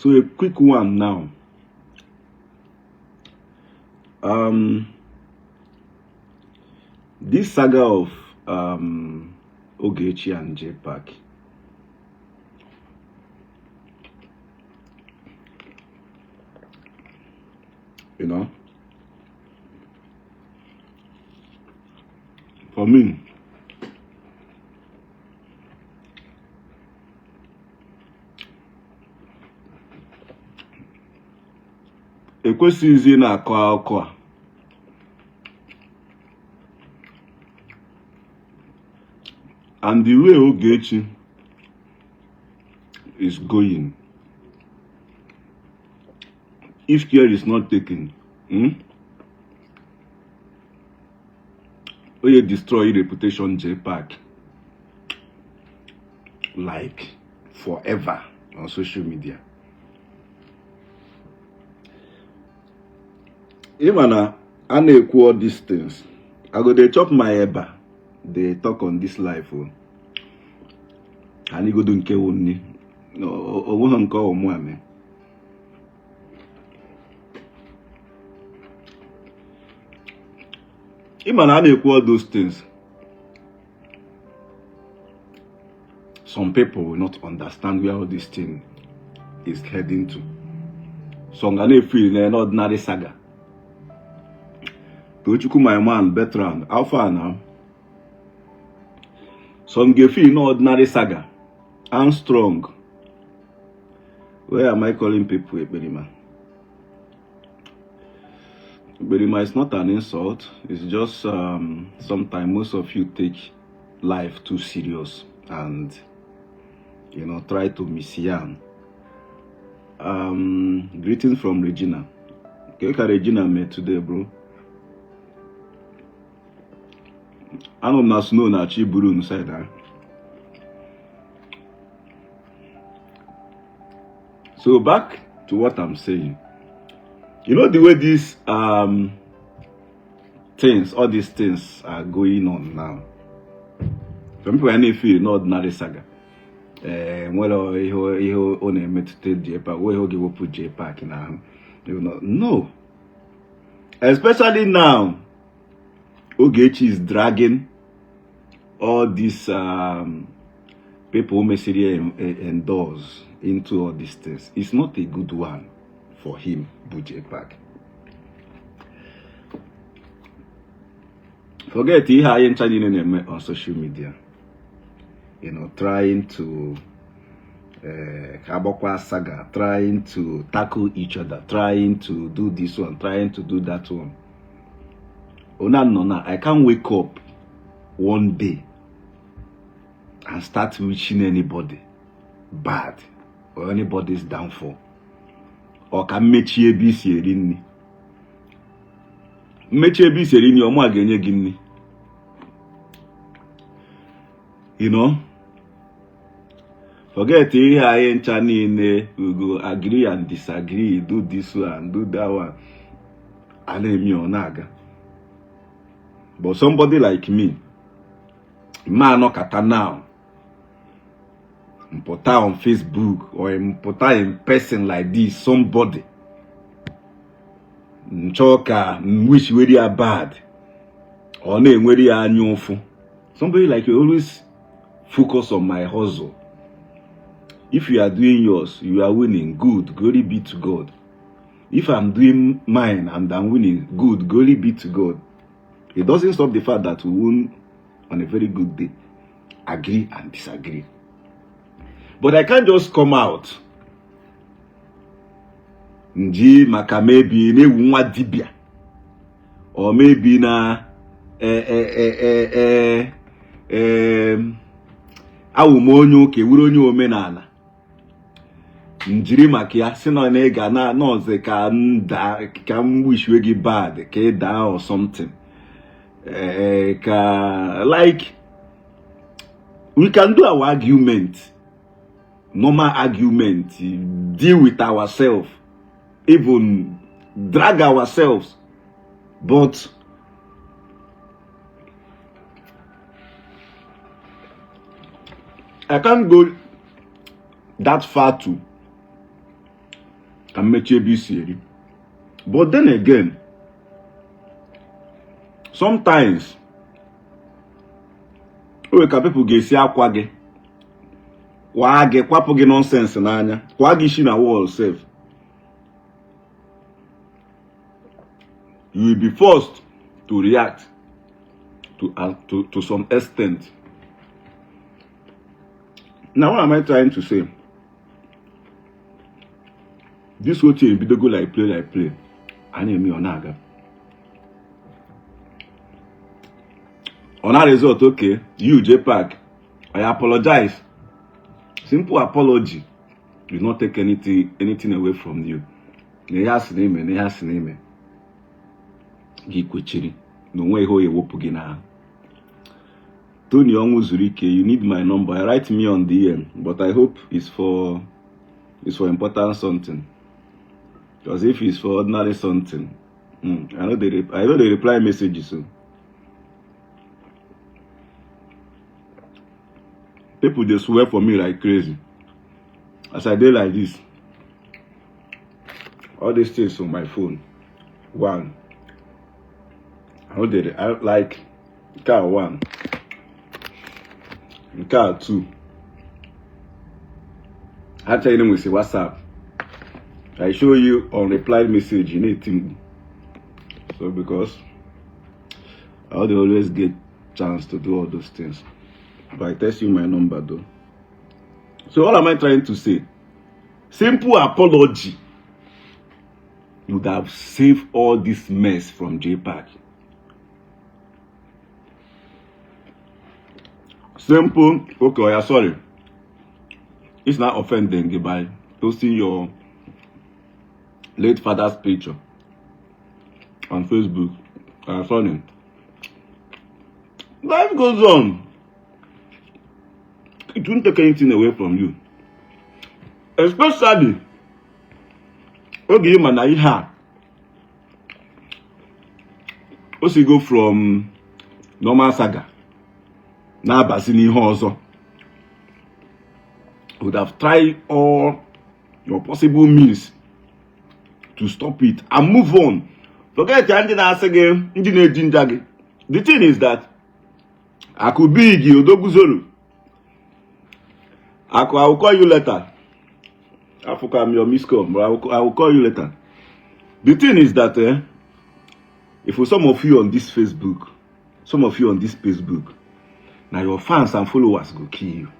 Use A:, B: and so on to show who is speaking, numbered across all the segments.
A: So a quick one now. This saga of Ogechi and jpac. You know, for me, ekwesịghịzi na-akọ akụkọ a. And the way Ogechi is going, if care is not taken, you destroy reputation jpac like forever on social media. Even I na-ekwu all these things, I go dey chop my eba. They talk on this life. And you go do nke wonni. Owo nke omu ame. Even I dey all those things. Some people will not understand where all this thing is heading to. Some gonna feel an ordinary saga. Tochukwu, my man, veteran, how far now? Some get feel no ordinary saga. I'm strong. Where am I calling people Eberima? Eberima is not an insult. It's just sometimes most of you take life too serious and try to misyam. Greetings from Regina. Keka Regina met today, bro. I don't know na chi buru inside that. So back to what I'm saying. You know the way these things, all these things are going on now. Some people any feel no ordinary saga. Well, he only meditate jpac. Where he give up jpac now? No. Especially now, Ogechi is dragging all these people who Messiah endorse into all these things. It's not a good one for him, jpac. Forget he had on social media. Trying to saga, trying to tackle each other, trying to do this one, trying to do that one. Oh no, I can't wake up one day and start wishing anybody bad or anybody's downfall. Or can mechie bi sierini. Mechie bi sierini omo agenye gini. Forget here in China, we go agree and disagree, do this one, do that one. Naga. But somebody like me, man no kata now, put on Facebook or put in person like this, somebody choka wish very bad or name very anyofu. Somebody like you always focus on my hustle. If you are doing yours, you are winning. Good, glory be to God. If I'm doing mine and I'm winning, good, glory be to God. It doesn't stop the fact that we won on a very good day. Agree and disagree. But I can't just come out. Nji maka maybe ne nwa dibia. Or maybe na awumonyo ke wuronyo omenala. Njiri makia sino nega na noze ka nda ka wish we give bad ka da or something. Like we can do our argument, normal argument, deal with ourselves, even drag ourselves, but I can't go that far to and make you. But then again, sometimes people get see akwage. Wage kwapo nonsense n'anya. Kwage shi na wall self. You will be forced to react to some extent. Now, what am I trying to say? This whole thing be the go like play. I need me on Naga. On that result, okay, you jpac, I apologize. Simple apology will not take anything away from you. Nehas Gikwechiri. No way ho wopugina. Tony Zurike, you need my number. Write me on DM, but I hope it's for important something. Because if it's for ordinary something, I know they reply messages. So people just swear for me like crazy. As I did like this, all these things on my phone. One, I like car 1, car 2. I tell them we say WhatsApp. I show you on replied message in a team. So because I would always get chance to do all those things. But I test you my number though. So what am I trying to say? Simple apology would have saved all this mess from jpac. Simple, okay, yeah, sorry. It's not offending by posting your late father's picture on Facebook. Sorry. Life goes on. It won't take anything away from you. Especially, okay, man, I have. Also go from normal saga. Now, Basini also would have tried all your possible means to stop it and move on. Forget the ending again. The thing is that I could be Odoguzoro. I will call you later. I'm your miscom, but I will call you later. The thing is that if for some of you on this Facebook, now your fans and followers go kill you.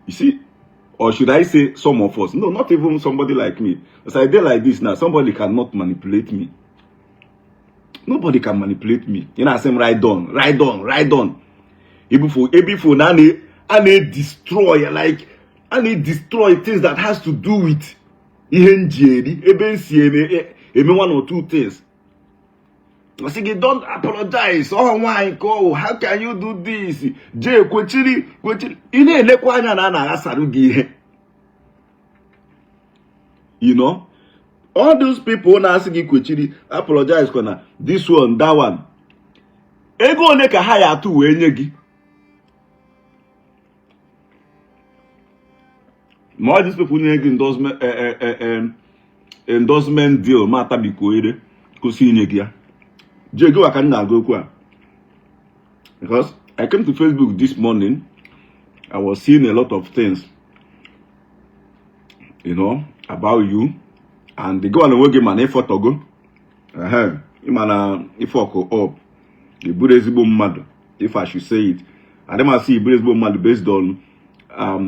A: You see, or should I say some of us? No, not even somebody like me. As I did like this now, somebody cannot manipulate me. Nobody can manipulate me. You know, I say ride on. Even for now, I need destroy things that has to do with one or two things. I say, don't apologize. Oh, why go? How can you do this? You know, all those people now asking Kwechiri, apologize, Kona. This one, that one. Ego neka haya tu wenyegi. More these people need endorsement deal. Mata bikoere kusi nyegia. Jego akanda go kwa. Because I came to Facebook this morning, I was seeing a lot of things, you know, about you, and they go on the work man effort to go. Imana ifoko up. The Buddhism mad, if I should say it. And then I see Buddhism mad based on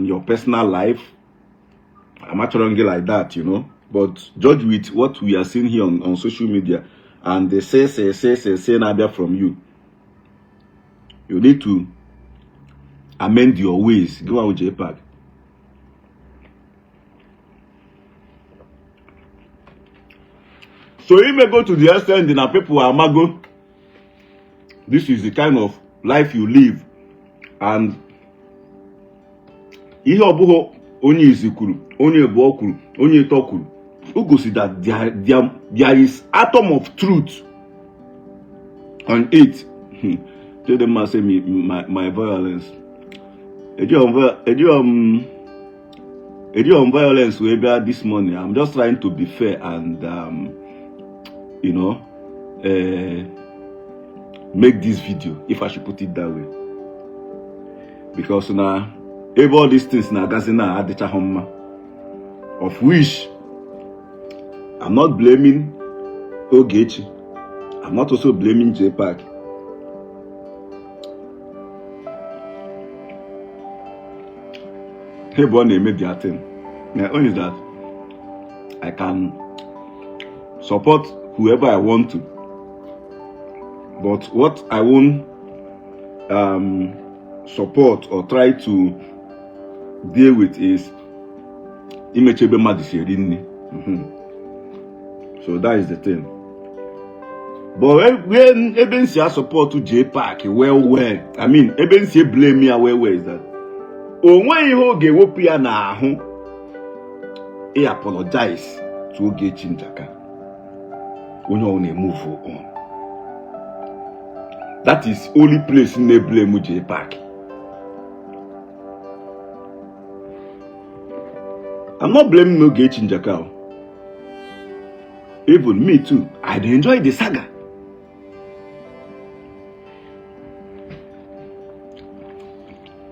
A: your personal life. I'm actually like that, you know. But judge with what we are seeing here on social media, and they say Nabia from you. You need to amend your ways. Go out with jpac. So you may go to the extent that people are mago. This is the kind of life you live, and ihe obuho onye izikuru, onye ebokuru, onye tokuru. Who go see that there is atom of truth on it. Tell them I say my violence. area on violence we bear this morning. I'm just trying to be fair and you know, make this video, if I should put it that way. Because now, all these things now, of which I'm not blaming Ogechi. I'm not also blaming jpac. Everyone made their thing. My own is that I can support whoever I want to, but what I won't support or try to deal with is so that is the thing. But when Ebensia support to jpac well, I mean Ebensia blame me well is that when you get wopia na ahu, he apologize to Okeke Njaka. When you move on, that is only place in the blame jpac. I'm not blaming Okeke Njaka. Even me too. I enjoy the saga.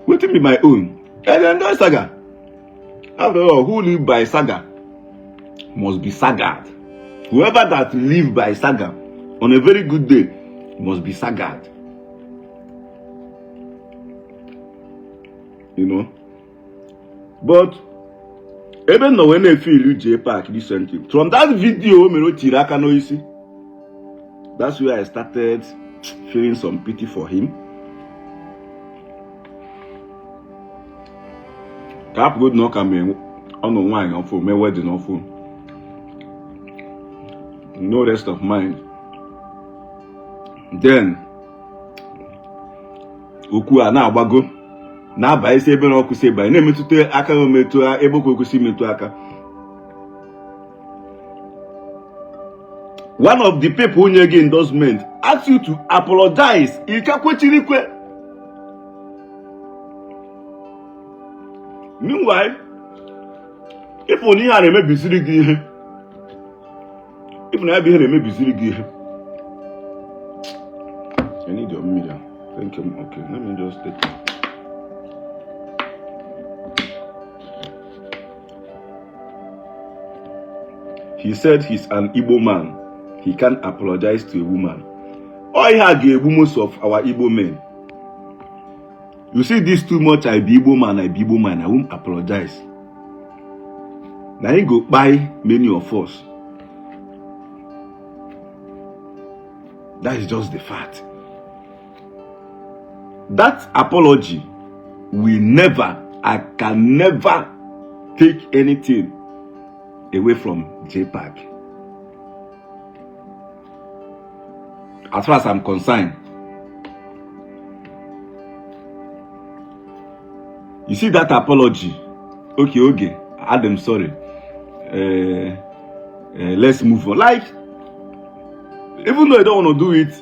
A: What will be my own? I enjoy saga. After all, who live by saga must be sagad. Whoever that live by saga on a very good day must be sagad. You know? But even though when I feel you jpac recently, from that video that's where I started feeling some pity for him. Cap good knock at me on the wine or for my wedding or for no rest of mind. Then Ukua na bago na ba ise ebe na okusi ba na emetute aka o metu ebe okusi metu aka. One of the people who get endorsement asked you to apologize. Meanwhile, if only had a maybe silly gear, if I be here, maybe silly gear. I need your media. Thank you. Okay, let me just take it. He said he's an Igbo man. He can't apologize to a woman. I had most of our Igbo men. You see this too much, I be Igbo man, I won't apologize. Now he go buy many of us. That is just the fact. That apology will never, I can never take anything away from jpac. As far as I'm concerned. You see that apology? Okay, Adam, sorry. Let's move on. Like, even though I don't want to do it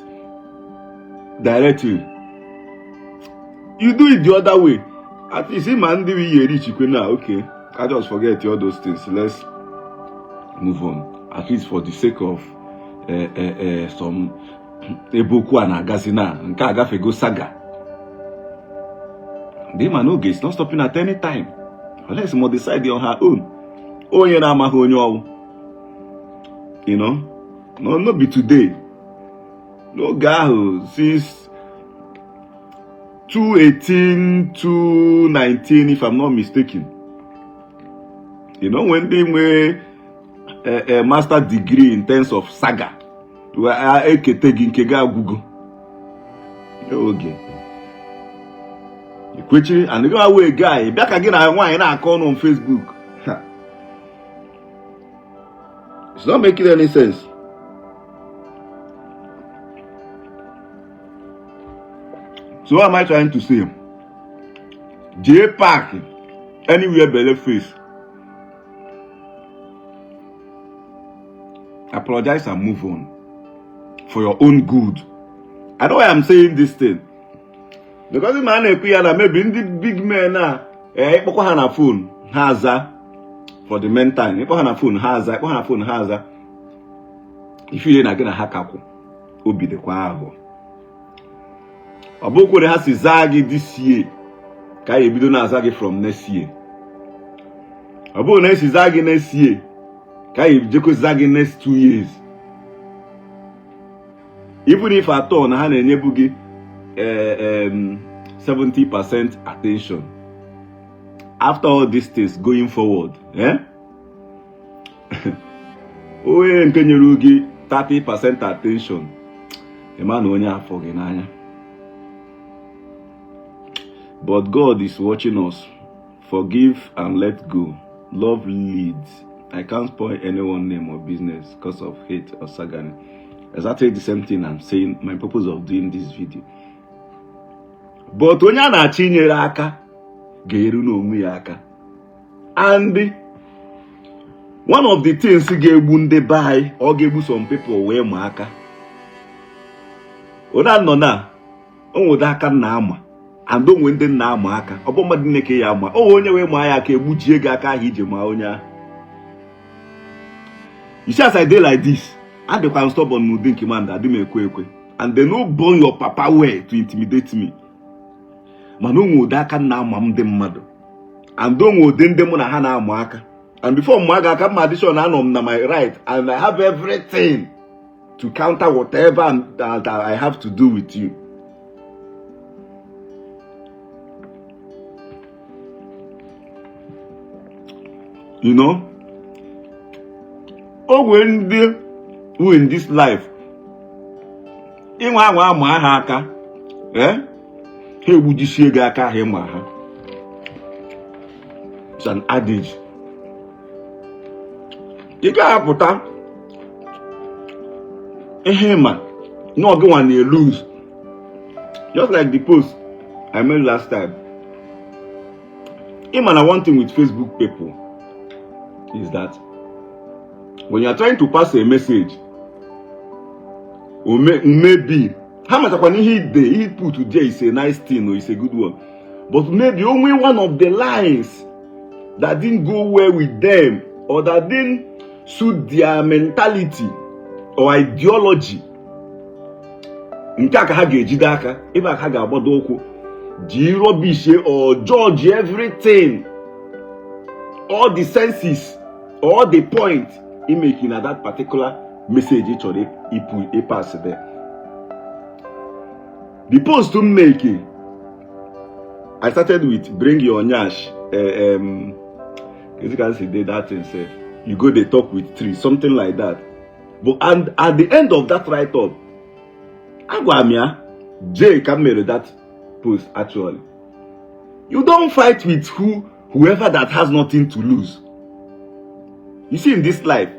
A: directly, you do it the other way. At least, man, okay, I just forget all those things. Let's move on. At least for the sake of some Eboku and Agazina and Kagafego saga. The man is not stopping at any time. Unless more decide on her own. Oh, you know, no be today. No guy who since 2018, 2019, if I'm not mistaken. You know, when they were a master degree in terms of saga, we are taking Google. Okay. And the away guy back again. I want to call on Facebook. It's not making any sense. So what am I trying to say? jpac anywhere belly face. Apologize and move on for your own good. I know why I'm saying this thing. Because the man maybe in the big men now, phone, Haza, for the meantime. If on a phone has if you ain't gonna hack up, obi the kwa. Aboko has his zagi this year. Can you be doing a zagi from next year? Aboko next is zagi next year. Can you be zagi next 2 years? Even if I turn hand and nebugi 70% attention. After all these things going forward, oh, and can you get 30% attention? The man only forget. But God is watching us. Forgive and let go. Love leads. I can't spoil anyone's name or business because of hate or saga. Exactly the same thing I'm saying. My purpose of doing this video. But when you're not in your aka, and one of the things he gave bunde by or gave some people wear maka. Oda nona, aka nama, and don't win the namaka. Obama didn't yama. Oh, only way my aka bujiega hijima onya. You see, as I did like this, and they can stop on moving command that do me quick, and they no burn your papa way to intimidate me. Manu daka na mam dem madu. And don't wo den dem na hana amaka. And before Maga come addition anom na my right, and I have everything to counter whatever that I have to do with you. You know? Oh, when they who in this life, in haka, he would you see Gaka Hemaha? It's an adage. You can't put up a man, no go and you lose. Just like the post I made last time. I one thing with Facebook people is that when you are trying to pass a message, or maybe how much he put today is a nice thing or is a good one, but maybe only one of the lines that didn't go well with them or that didn't suit their mentality or ideology. Nkaka hage jidaka, eba haga abodoko, ji rubbish or judge everything, all the senses, all the point in making at that particular message he pass there. The post to make it, I started with bring your nyash. You can see that thing say you go they talk with 3, something like that. But and at the end of that write-up, Agwamia Jay can make that post actually. You don't fight with whoever that has nothing to lose. You see in this life,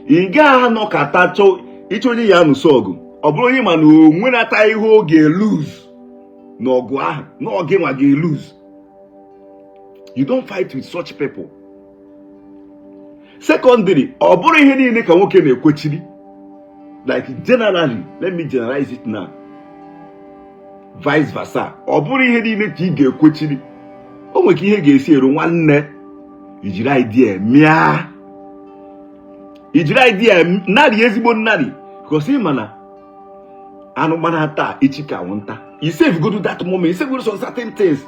A: Iga no katacho ichoni ya nusogu. Obronyi manu when ata iho ge lose. No gwa, no game wa ge lose. You don't fight with such people. Secondly, oboro ihe niile ka nwoke na-ekwechiri. Like generally, let me generalize it now. Vice versa. Oboro ihe niile ka ị ga-ekwechiri. O nwere ihe ga-esi eru nwanne. Ijiri idea mia. Ijiri idea nari ezigbo nari. Because mana anu mana ata ichika wonta. You say if you go to that moment, you say go do some certain things.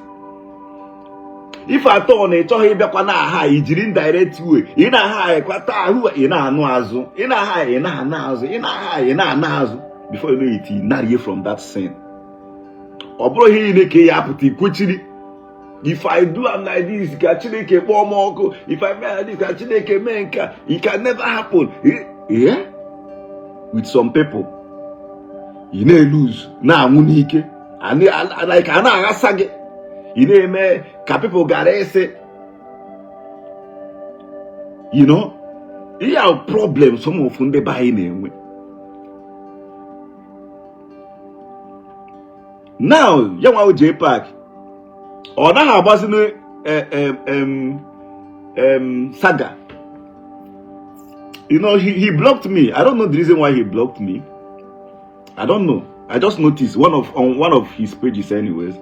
A: If I turn a chohi bekwa na ha ijiri indirect way, ina ha ekwata ahu ina anu azu, ina ha ina ana azu, ina ha ina ana azu. Before you know it, you narrow from that sin. Obro he ine ke ya puti kwechiri. If I do am like this, Chineke bomoko. If I make this, Chineke menka. It can never happen. Yeah? With some people, you may lose. Na munike. And like ana asage. You know me. Ka people garese. You know, you have problems. Some of them they buy in. Now, young jpac. Or now about saga. You know, he blocked me. I don't know the reason why he blocked me. I don't know. I just noticed on one of his pages anyways.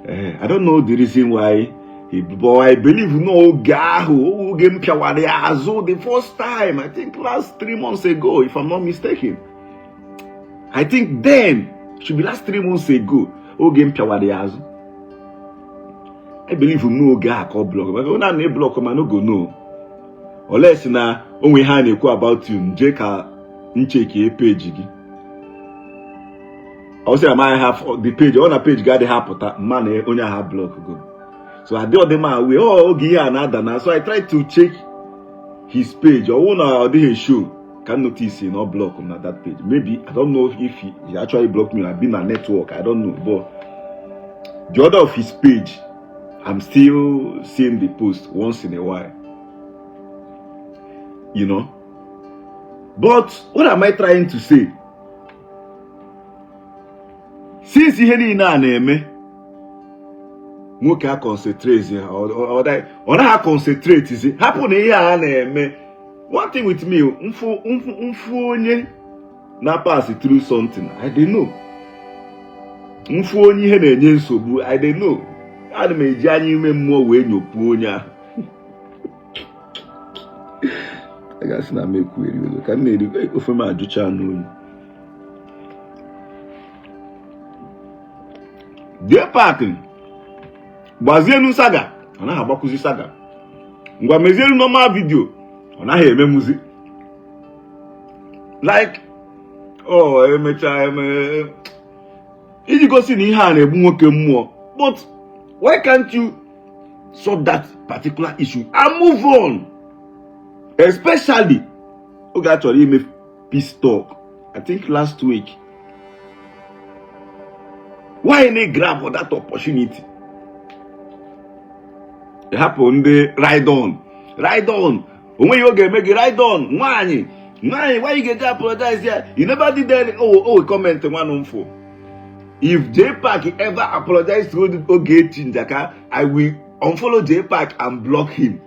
A: I don't know the reason why But I believe no gaho game piawade the first time, I think last 3 months ago, if I'm not mistaken. I think then should be last 3 months ago. Game piawade azo. I believe no ga call block. But when I block, I no go no. Unless na only hand you about you, Njeka Ncheki page. Also, I might have the page on a page got the happen money only have block go. So I do the man we another now. So I tried to check his page or one or the show. Can notice he not block on that page. Maybe I don't know if he actually blocked me. I've been a network. I don't know, but the other of his page, I'm still seeing the post once in a while. You know. But what am I trying to say? Since he had in an name. Nwoke a concentrate or that concentrate is it happen here na one thing with me mfu onye na pass through something I don't know mfu onye ihe na-enye nsogbu I don't know ana m eji anya ime mmụọ wee nyopu onye ahụ I guess na meku eri ka m na-eri ofe m ajụcha n'onye jpac gbazienu saga ọ naghị agbakwuzi saga ngwa mezienu normal video ọ naghị eme muzi like emecha iji gosi na ihe a na-egbu nwoke mmụọ but why can't you solve that particular issue and move on, especially oge a chọrọ ime peace talk I think last week. Why not grab for that opportunity? It happened, ride on. When you get make it ride on, man, why you get to apologize here? You never did that. Comment one on 4. If jpac ever apologize to Okeke Njaka, I will unfollow jpac and block him.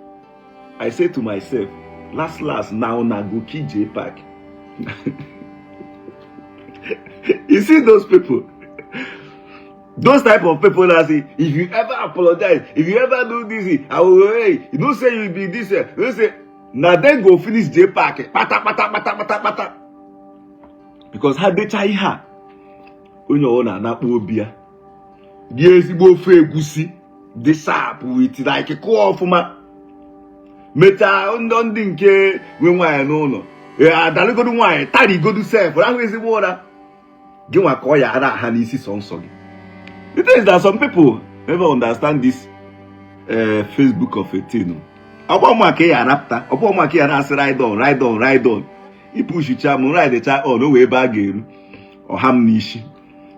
A: I say to myself, last now go kill jpac. You see those people? Those type of people that say, if you ever apologize, if you ever do this, I will, hey, you don't say you be this, you don't say, now then go finish jpac, pata. Because how they try her, when you own an apple beer, yes, you go for egusi, the sap with like a co-op ma. Meta on dinke, when why no. Yeah, that go to wine, tari go to self, that is the water. Give a call ya, and this is on soggy. The thing is that some people never understand this Facebook of a thing. Obamake ya rapta, Obamake ya na ride on. He push your charm, ride the child on, no way back again. Or ham nishi.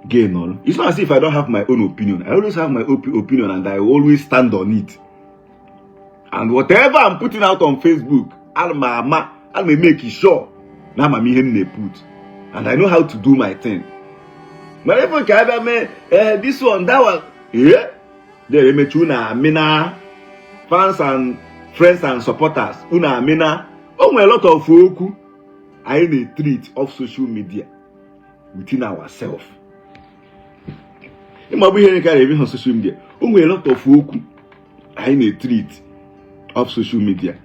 A: Gain on. It's not as if I don't have my own opinion. I always have my opinion and I always stand on it. And whatever I'm putting out on Facebook, I'll make it sure. Now I'm put. And I know how to do my thing. But if this one, that one, yeah, they make una mina fans and friends and supporters. Una mina, a lot of folk are in a treat of social media within ourselves. You might be hearing on social media. A lot of folk are in a treat of social media.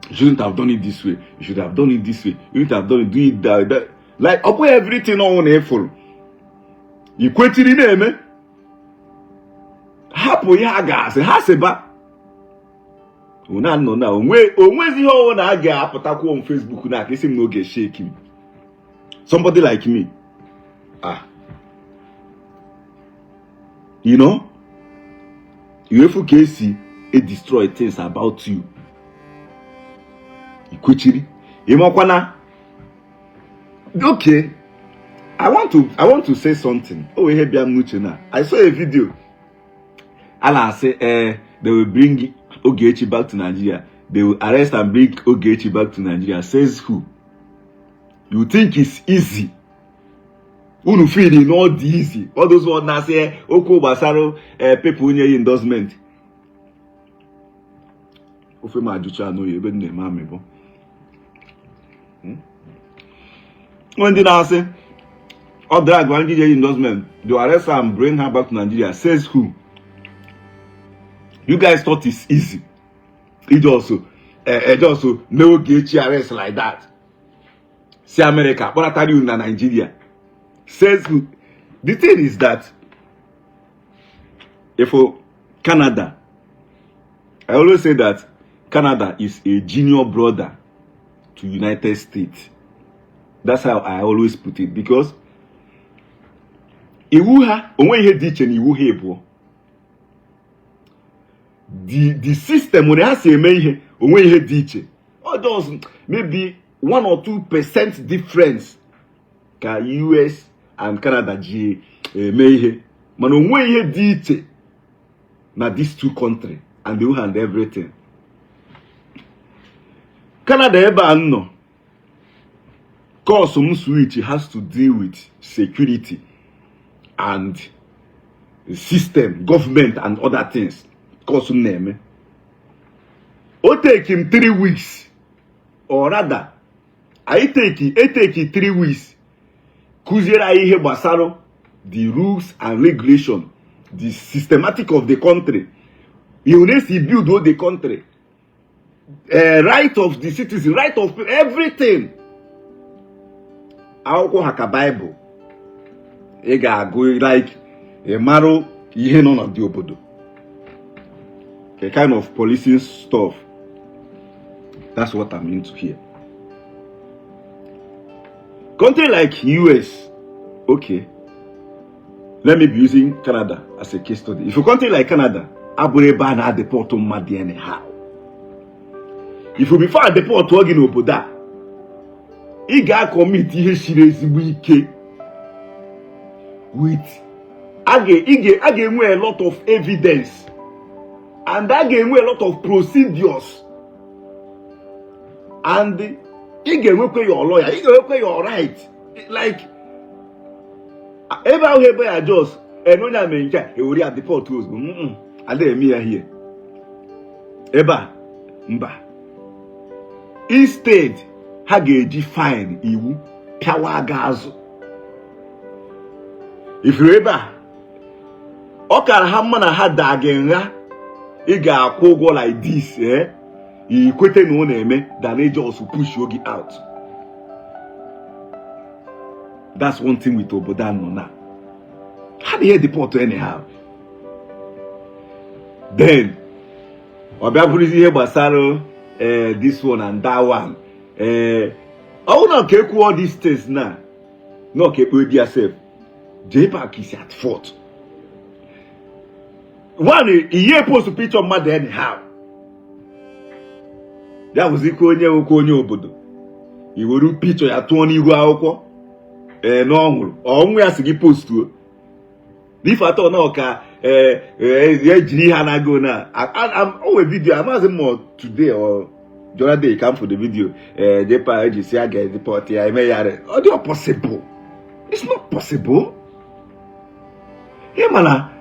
A: You shouldn't have done it this way. You should have done it this way. You shouldn't have done it, do it that. Like, upon everything on effort. You quit it in name. Hapo ya gas, haseba. Una no na onwezi ho na ga apotakwo on Facebook na kesi m no get shake him. Somebody like me. You know? You have case it destroy things about you. You quit it. Okay, I want to say something. I saw a video. Allah say, they will bring Ogechi back to Nigeria. They will arrest and bring Ogechi back to Nigeria. Says who? You think it's easy? Unu feel it not easy. All those ones that say, Oko Basaro, people in your endorsement. When did I say, or drag one DJ endorsement, they arrest her and bring her back to Nigeria? Says who? You guys thought it's easy. It also no ogechi arrest like that. See America, but I tell you in Nigeria. Says who? The thing is that if for Canada, I always say that Canada is a junior brother to United States. That's how I always put it, because the system when it has a or just maybe 1 or 2% difference ka US and Canada mehe man na these two countries and they will hand everything. Canada eba no cause some switch has to deal with security and system, government and other things. Cause some name. It take him 3 weeks, or rather, it take 3 weeks. Kuzera ihe basaro the rules and regulation, the systematic of the country. You need to build all the country. Right of the citizen, right of everything. Akwụkwọ haka Bible. Ị ga-agụ like a maro ihe nọ na the obodo. A kind of policing stuff. That's what I'm into here. Country like US, okay. Let me be using Canada as a case study. If a country like Canada, abure ban at the port of Madi anyhow. If you before the port working oboda, he got commit with I gave me a lot of evidence, and I gave me a lot of procedures, and he gave me your lawyer, he gave me your right, like every I just and when I mean he already at the port was and then me here. Eba mba. Instead, ha ga-eji fine iwu pịawa gaazụ. If you ebe a, ọ kara ha mma na ha daga nha, ị ga-akwụ ụgwọ like this, i kwete na ọ na-eme than they just push you out. That's one thing with obodo nọ na. How do you deport anyhow? Then, ọ bịa bụrụzi ihe gbasara this one and that one. Oh no, okay, all these things now. No, okay, with yourself. jpac is at fault. One, he supposed to picture mother anyhow. That was equal obodo. He would picture at 20 no, or has to give post to. If I thought no, I'm always video. I'm asking more today or the other day. He come for the video. jpac say I get the party. I may have it. It's possible. It's not possible. Yeah, man.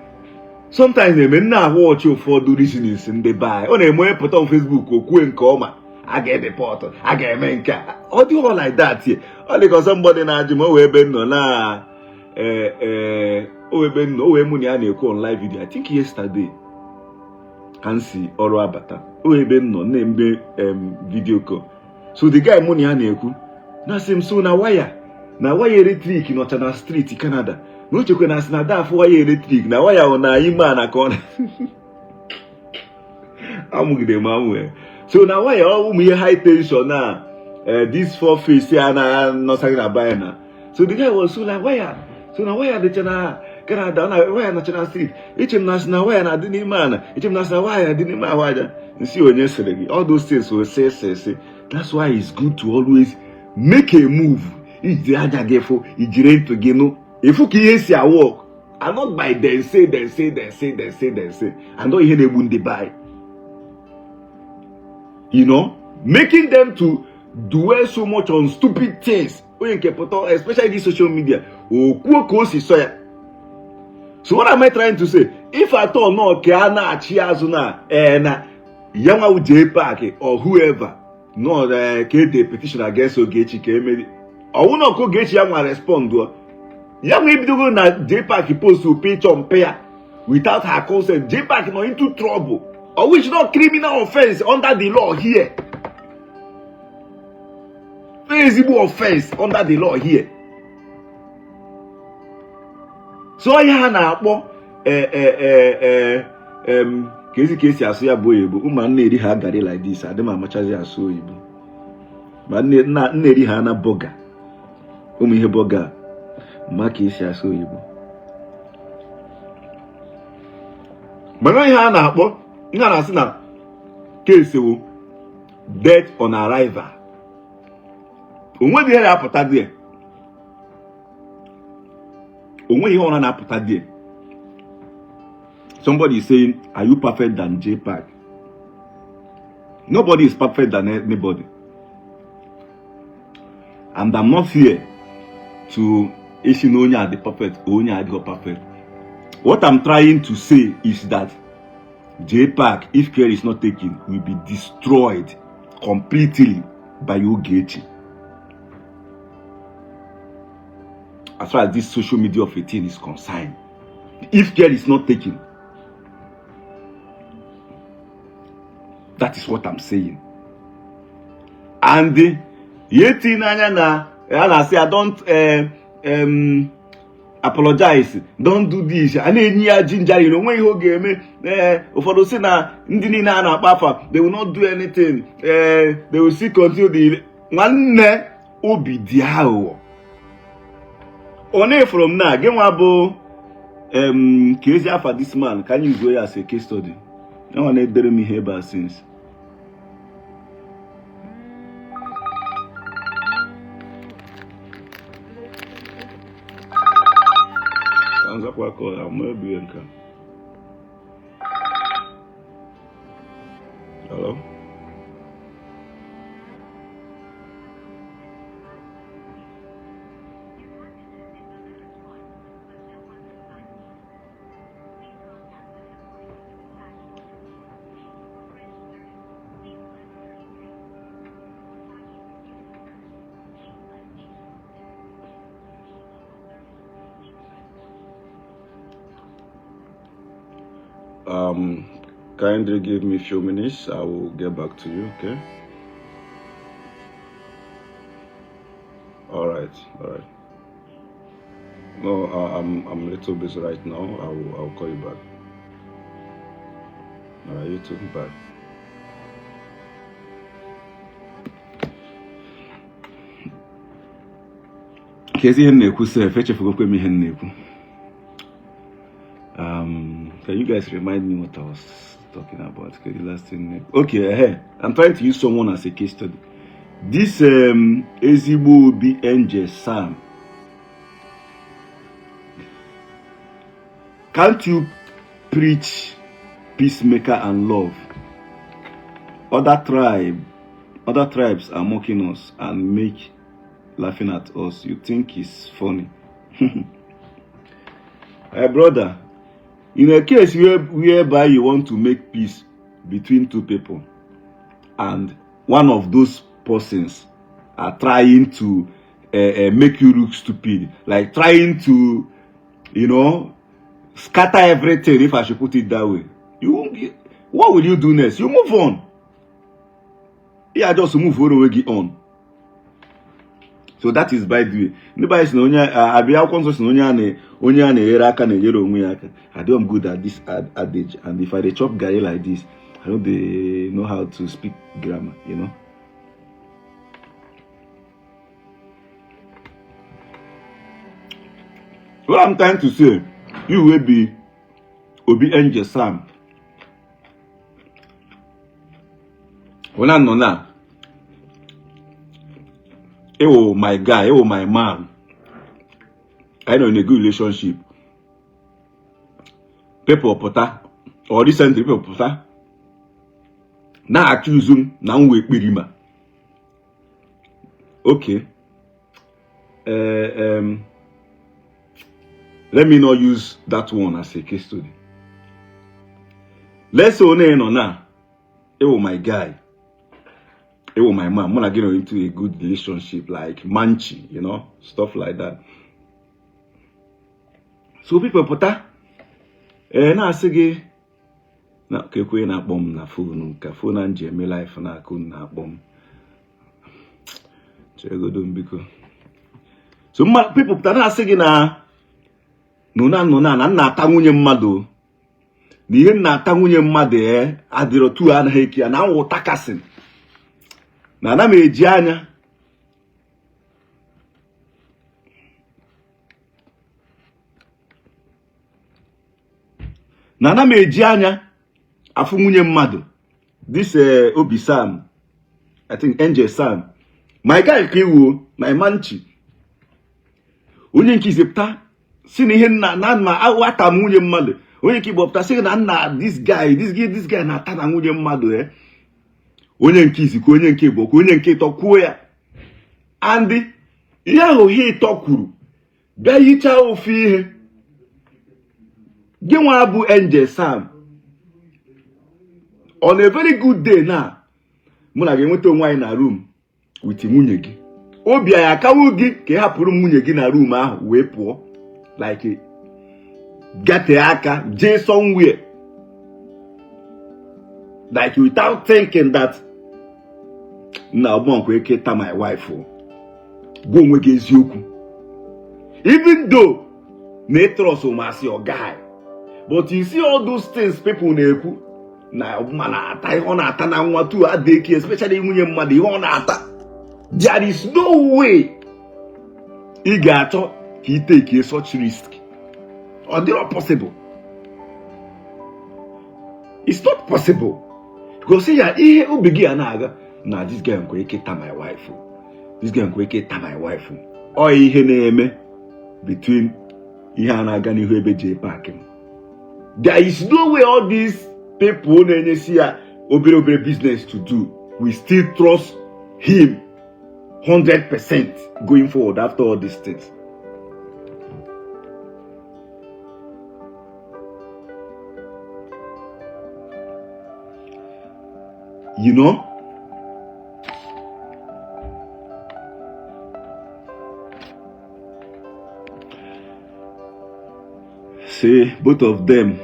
A: Sometimes they may not watch you for the reasons in the buy. On a more put on Facebook or Queen Coma. I get the portal. I get menka. All the all like that here. Only because somebody na Jimo Weben no na Weben no money on live video. I think yesterday. Can see Oro Abata. Weben no name video call. So the guy money aneku. Na sim so na wire. Na wire electric in Otana Street, Canada. No chukwe na sinada for wire electric. Na wire ona ima na kona. Amugide mamu. So now why all me high tension now? This 4 face here na not saying about na. So the guy was so like why? So now why the chana Canada na why na chana street? Each national why na didn't man. Each national why didn't man why. You see on yesterday, all those things will say. That's why it's good to always make a move. It's the other geffo. It's great to get no. If you can see a work, and not by then say. And don't hear they won't they buy. You know, making them to dwell so much on stupid things, especially this social media. So what am I trying to say? If I thought no, Kiana Chiazuna and Yama jpac or whoever, no, the petition against Ogechi came. I will not go get Yama respond. Young maybe go na jpac post to pay on pair without her consent. jpac not into trouble. or which not criminal offense under the law here. Feasible offense under the law here. So ya na akpọ kesi asu ya boy Igbo. Uma nne ha gari like this. Adem amachazi asu Igbo. Ma nne ha na burger. Umu ihe burger. Ma kesi asu Igbo. Mana ihe a na-akpọ ihe a na-asị na case wo death on arrival. Onwe ihe na-apụta dị. Onwe ihe ọ na-apụta dị. Somebody is saying, are you perfect than jpac? Nobody is perfect than anybody. And I'm not here to issue only the perfect, only the perfect. What I'm trying to say is that jpac, if care is not taken, will be destroyed completely by ogechi. As far as this social media of 18 is concerned, if care is not taken, that is what I'm saying. And yet I say I don't apologize, don't do this. I need ginger, you know, when you game for those na they will not do anything. They will still continue the one obi diao. Only from now, game abo case for this man. Can you go as a case study? No one had done me here since. Hello? Kindly give me a few minutes. I will get back to you. Okay. All right. No, I'm a little busy right now. I'll call you back. All right, you too. Bye. Kezi henneku se feche fugo me henneku. Can you guys remind me what I was talking about? Okay, the last thing. Okay, I'm trying to use someone as a case study. This Ezigbo Obi Angel Sam. Can't you preach peacemaker and love? Other tribes are mocking us and laughing at us. You think it's funny? Hey brother, in a case whereby you want to make peace between two people and one of those persons are trying to make you look stupid, like trying to, you know, scatter everything, if I should put it that way, what will you do next? You move on. Yeah, just move on. So that is by the way. Nobody is I do I'm good at this adage, and if I chop guy like this, I don't know how to speak grammar, you know. What I'm trying to say, you will be Obi Angel Sam. When I know now, oh my guy, oh my man, I know in a good relationship. People pota or recently people pota. Now accuse him, now we pirima. Okay. Let me not use that one as a case study. Let's say now, oh my guy, oh my man, I'm gonna get into a good relationship like manchi, you know, stuff like that. So people put that, na na kekwe na-akpọ m na phone ka phone na nji eme life na akụ na-akpọ m chegodo mbiko. So people pụtara na-asị gị na nụna na nna-ata nwunye mmadụ na ihe nna-ata nwunye mmadụ adịrọ tu anaghị eke ya na anwụ takasị na ana m eji anya afụ nwunye mmadụ. This Obi Sam, I think Angel Sam, my guy ka iwu my manchi onye nke izepụta si na ihe nna ma awata nwunye mmadụ. Onye nke Igbo pụta sị na nna this guy na-ata na nwunye mmadụ onye nke izi ka onye nke Igbo ka onye nke ịtọ kwuo ya. And ihe ahụ ihe ịtọ kwuru bịa hichaa ofu ihe. Gị nwa bụ Angel Sam, on a very good day na mụ na ga-enweta onwe anyị na room with nwunye gị. Obi anyị akawo gị ka ị hapụrụ nwunye gị na room ahụ wee pụọ like gate aka jee somewhere like without thinking that na Okeke ta my wife. Gwa onwe gị eziokwu. Even though na trust masị your guy, but you see all those things people na-ekwu na ọbụma na-ata ihe ọ na-ata na nwa tu adịghị, especially nwunye mmadụ ihe ọ na-ata. There is no way ị ga-achọ ka ị take such risk. Or they are possible. It's not possible. Because ihe obi gị anaga na this guy Okeke ta my wife. This guy Okeke ta my wife. Ọ ihe na-eme between ihe anaga n'ihu ebe jpac. There is no way all these people na-enye si ya obere business to do. We still trust him 100% going forward after all these things. You know? Say both of them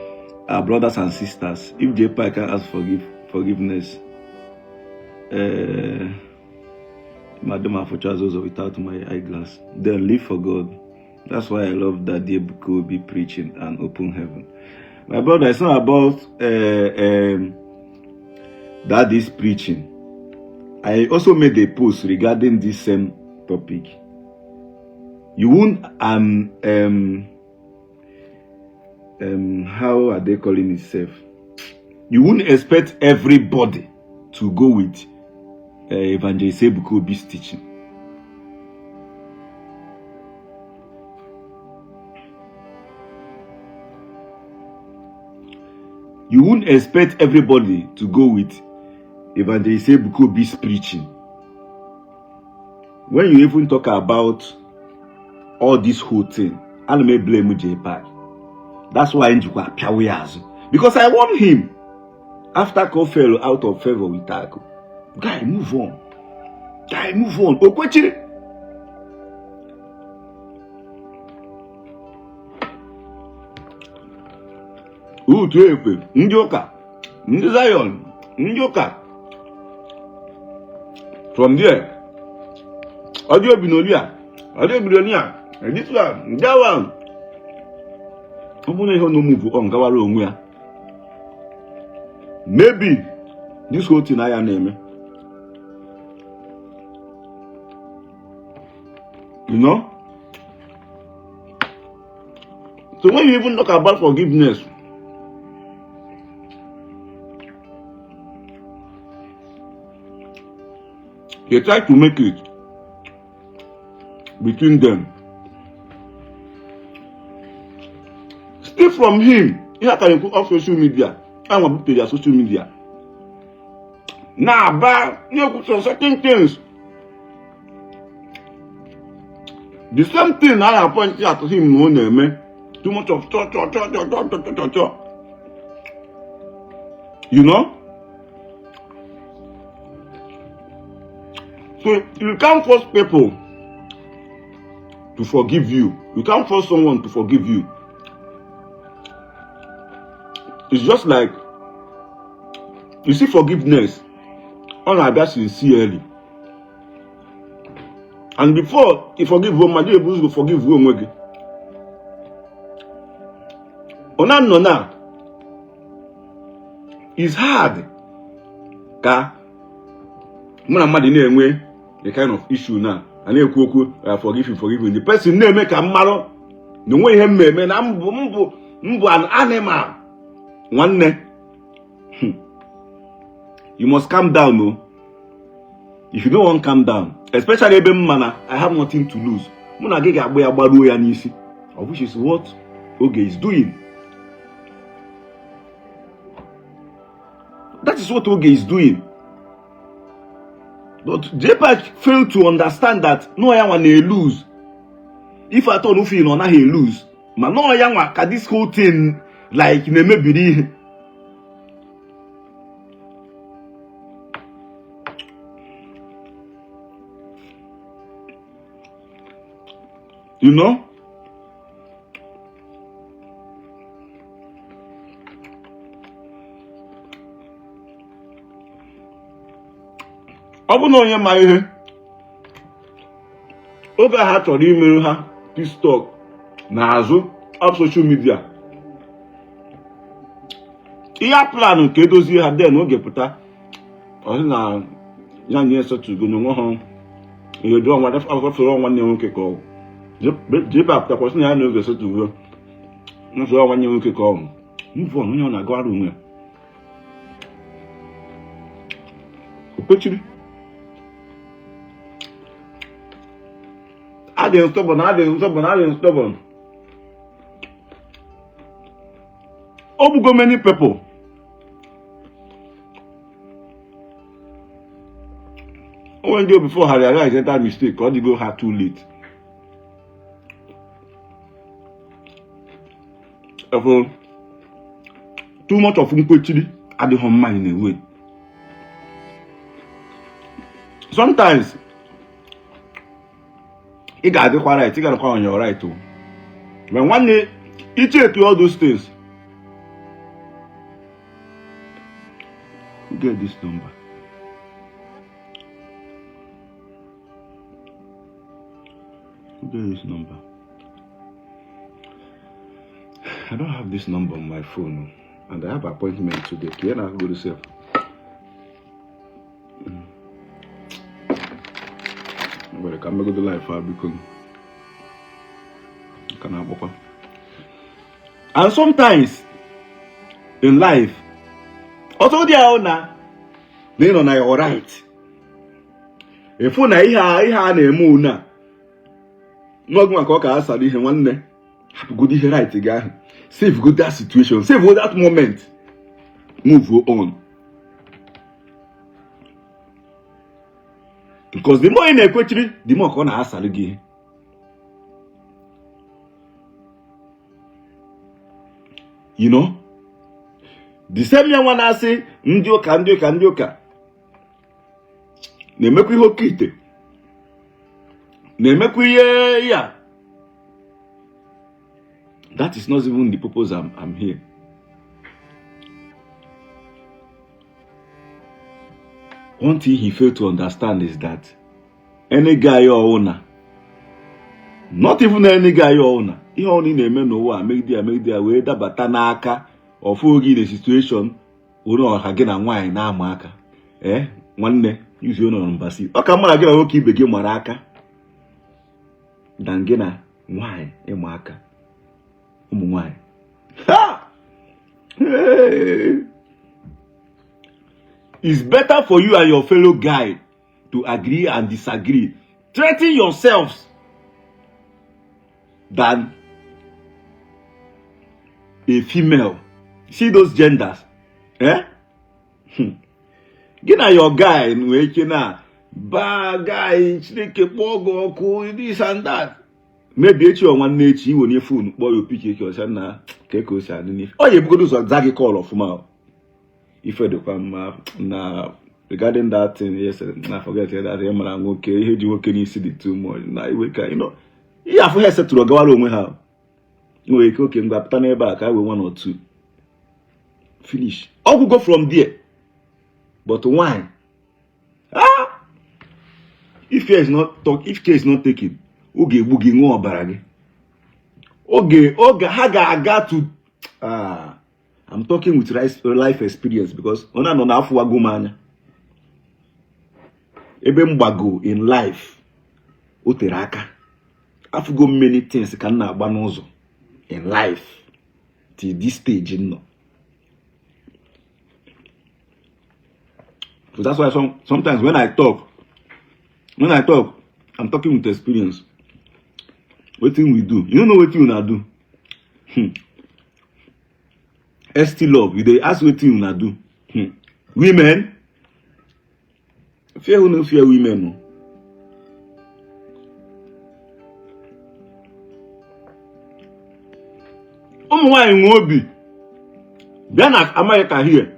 A: are brothers and sisters. If jpac can ask forgiveness, Madam Afochazozo without my eyeglass, then live for God. That's why I love that the book will be preaching and open heaven. My brother, it's not about that is preaching. I also made a post regarding this same topic. You won't how are they calling itself? You wouldn't expect everybody to go with Evangelist Ebuka Obi's teaching. You wouldn't expect everybody to go with Evangelist Ebuka Obi's preaching. When you even talk about all this whole thing, I may blame jpac. That's why Njukwa Piaweazu. Because I want him. After Ko fell out of favor with Taco. Guy, move on. Guy, move on. Okwechi. Tuepe. Njoka. Zion. Njoka. From there. Audio Binolia. Audio Binolia. And this one. That one. No move on. Maybe this whole thing I name. You know? So when you even talk about forgiveness, they try to make it between them. Still from him, here can you put off social media. I want to their social media. Now, but you put certain things. The same thing I pointed out to him, no name. Too much of you know? So you can't force people to forgive you. You can't force someone to forgive you. It's just like You see, forgiveness on our best sincerely. And before you forgive woman, you able to forgive woman. Ona no na. It's hard. Ka muna madi na-enwe the kind of issue na. And you forgive you. The person na-eme ka mmaro. No way him me na mbu an animal. One. You must calm down, no. If you don't want to calm down, especially ebe mana, I have nothing to lose. Muna gege agbe agbaru ya n'isi, which is what Oge is doing. That is what Oge is doing. But jpac failed to understand that no ya want to lose. If I thought Ufi no na he lose, but no ya want ka this whole thing like nemebiri. You know? Obu no onye ma ihe. Oge ha chọrọ imerụ ha TikTok n'azụ of social media. Ihe plan nke edozi ha den oge pụta. Ọ na ya nye setụgo n'onwe ha. Ihe do nwa afọ fere nwanne nwoke ka ọ. jpac takwasị na ya na oge setụgo. Nso nwanne nwoke ka ọ. Mvu onye ọ na-agụ arụ nwe. Okechiri. I didn't stubborn. Obugo many people. When they before I realized that mistake, or they go hard too late. Too much of unquestioned at the home mind in a way. Sometimes you gotta be right, you gotta call on your right too. When one day you check all those things, you get this number. You get this number. I don't have this number on my phone, and I have an appointment today. Can I go to self? But I can't go to life because I cannot walk. And sometimes in life, also the owner, they know you're right. If you na iha na emu na, no go make ka asali ihe nwanne. Have good ihe right ga. Save good that situation, save good that moment. Move on. Because the more in equity, the more gonna ask again. You know? The same young one I say, Ndioka. Ne make we hokite. Ne make we yeah. That is not even the purpose I'm here. One thing he failed to understand is that any guy your owner, not even any guy your owner, he only name no make their way that batanaka or forgive the situation, again and wine na maka. One day, use your own embassy. Okay, man, again, I will keep the game maraka. Dangena, wine, a marker. Wine. Ha! Hey! It's better for you and your fellow guy to agree and disagree. Threaten yourselves than a female. See those genders? Get your guy bad guy, this and that. Maybe it's your one nature when your phone, boy, you pick your son now. Oh, you go to Zagi call of mouth. If I do come now regarding that thing, yes, I forget that I'm okay. He do okay, you see the too much. Now you know, yeah, for her said to go along with her. You cooking, but turn back. I will one or two. Finish. I will go from there. But why? Ah! If care is not taken, oge bugi ngo barage. Oge ha ga to I'm talking with life experience because ona no na afu agumanya. Ebe mgbago in life o tere aka. Afugo many things ka na agba n'ụzọ in life till this stage no. So that's why sometimes when I talk, I'm talking with experience. What thing we do? You don't know what you wanna do. ST love, they ask what you wanna do. Women, fear who no fear women. No. Why in Obi? Then at America here.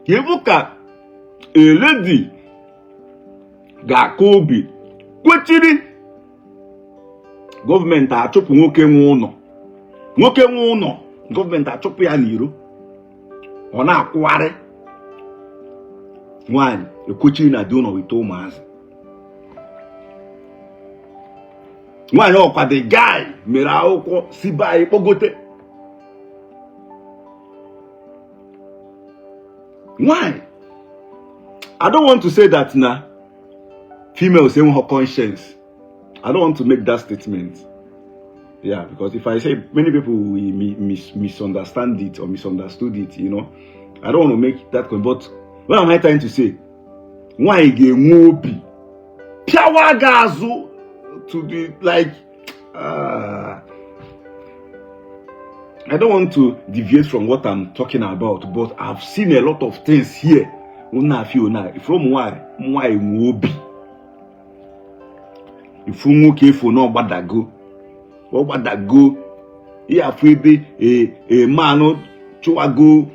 A: You look at a lady got Kobe. Kwechiri government achụpụ nwoke nwe ụnọ government achụpụ ya n'iro ọ na-akwụgharị nwanyị ekwechiri na dị ụlọ wite ụmụazị nwanyị ọkwa the guy mere akwụkwọ si be anyị kpọgote nwanyị. I don't want to say that na females say her conscience. I don't want to make that statement. Yeah, because if I say many people will misunderstand it or misunderstood it, you know, I don't want to make that point. But what am I trying to say? Why get mobi? Piawa gazu to be like I don't want to deviate from what I'm talking about, but I've seen a lot of things here. From why mobi? If you nwoke for no gbadago ya afebe a man chụwago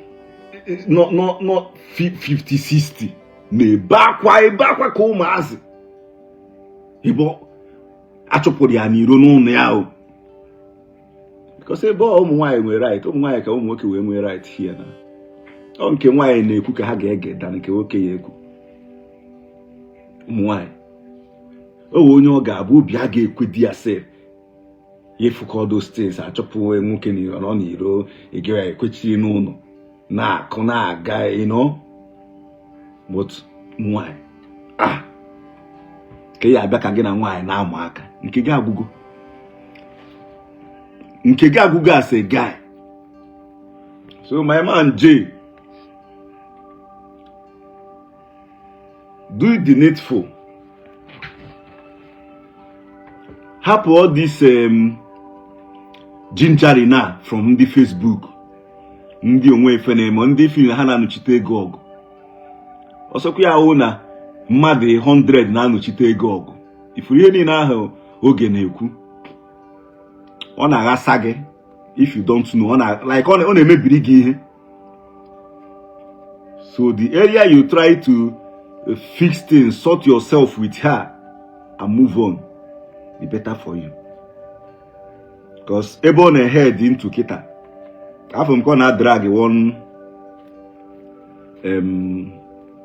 A: not 50-60 na bakwa ka ụmụazị ibo achụpụrụ ya n'iro n'ụlọ ya o because ebe ụmụ nwaanyị nwere right, ụmụ nwaanyị ka ụmụ nwoke wee nwee right here na ọ nke nwaanyị na-ekwu ka ha ga-ege dan nke nwoke ya ekwu ụmụ nwaanyị onye ọ ga-abụ obi a ga-ekwe di ya sef yefuka those things achọpụ nwoke nọ n'iro ege ya ekwechiri n'ụlọ na-akụ na-aga you but nwaanyị ka ya abịa ka gị na nwaanyị na-amụ aka nke gị agwụgo as a guy. So my man Jay, do the needful. Help all this gingery now from the Facebook. Ndị onwe fenemo ndị feel ha na-anụchite ego ọgụ. Ọsọkwa ya hụ na mmadụ 100 na-anụchite ego ọgụ. Ifuru ihe niile ahụ oge na-ekwu. Ọ na-aghasa gị if you don't know. Ọ na-emebiri gị ihe. So the area you try to fix things, sort yourself with her and move on. Be better for you. Because Ebon head into Kita. After I'm gonna drag one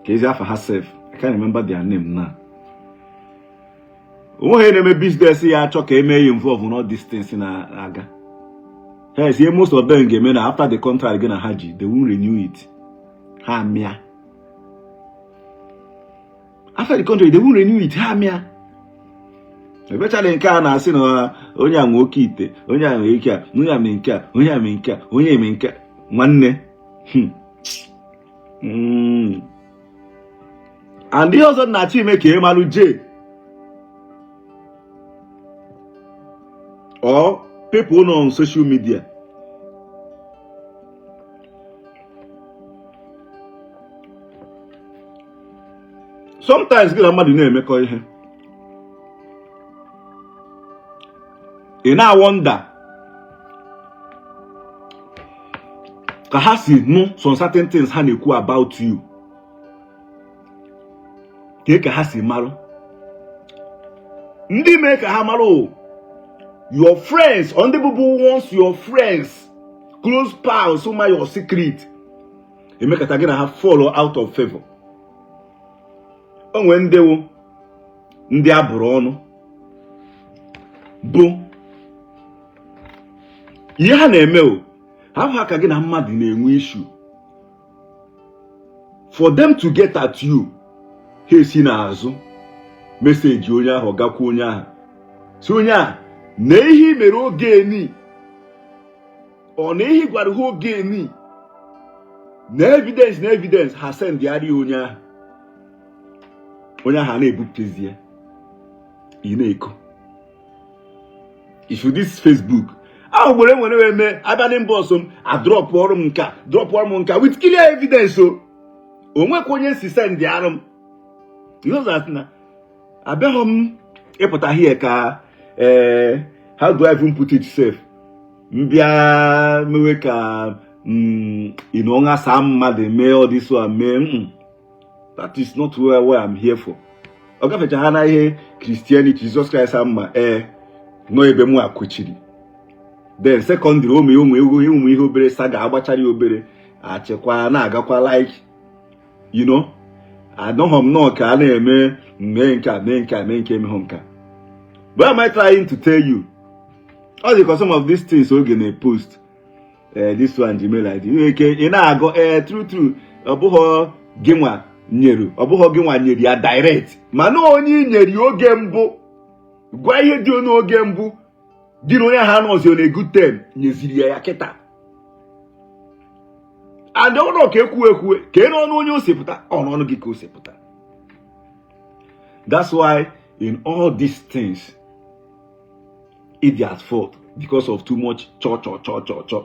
A: Kezia for herself. I can't remember their name now. Business here involved in all these things in Aga. Yes, most of them game after the contract again Haji, they won't renew it. Hamia. After the contract, they won't renew it. Hamia. Especially in Ghana, I see no onye nwoke ite, onye ike a, onye amenke a, onye amenke a, onye emenke nwanne. And the other na chi make emalu J. Or people know on social media. Sometimes get a man na-emekọ ihe. Ị na-wonder ka ha si know some certain things ha na-ekwu about you. Ka ha si marụ. Ndị mee ka ha marụ. Your friends, on the people wants your friends, close pals, who are your secret. emekata gị na ha fall out of favor. O nwere ndewo ndị abụrụ ọnụ bụ ihe ha na-eme o ha ka gị na mmadụ na-enwe issue for them to get at you. Ha esi n'azụ meseji onye ahụ gakwa onye ahụ si onye a na ihe mere oge eni ọ na ihe gwara ha oge eni na evidence ha send yari onye ahụ na-ebupụtezie ị na-eko if you this Facebook ahụ gbere nwere eme abịa mbọsọ m drop ọrụ m nka with clear evidence o onwekwa onye si send arụ m na abịaghị m ịpụta here ka how do I even put it safe mbịa mewe ka ọnwa saa mmadụ mee all this one mee that is not where I'm here for. Ọ gafecha ha na ihe Christianity Jesus Christ ama nọ ebe mụ akwụchiri. Then secondary ụmụ ihe obere saga agbachara obere achịkwa na-agakwa like anọghọ m nọ ka a na-eme mee nke emehụ nka. But am I trying to tell you all because some of these things oge na-post this one Gmail ID ị na-agụ true ọ bụghị gị nwa nyere ya direct mana onye nyere ya oge mbụ gwa ihe dị n'oge mbụ dị na onye ha nọzi on a good term nyeziri ya kịta and ọnụ ka ekwu ka ị n'ọnụ onye osepụta ọnụ gị ka osepụta. That's why in all these things it's their fault because of too much church. O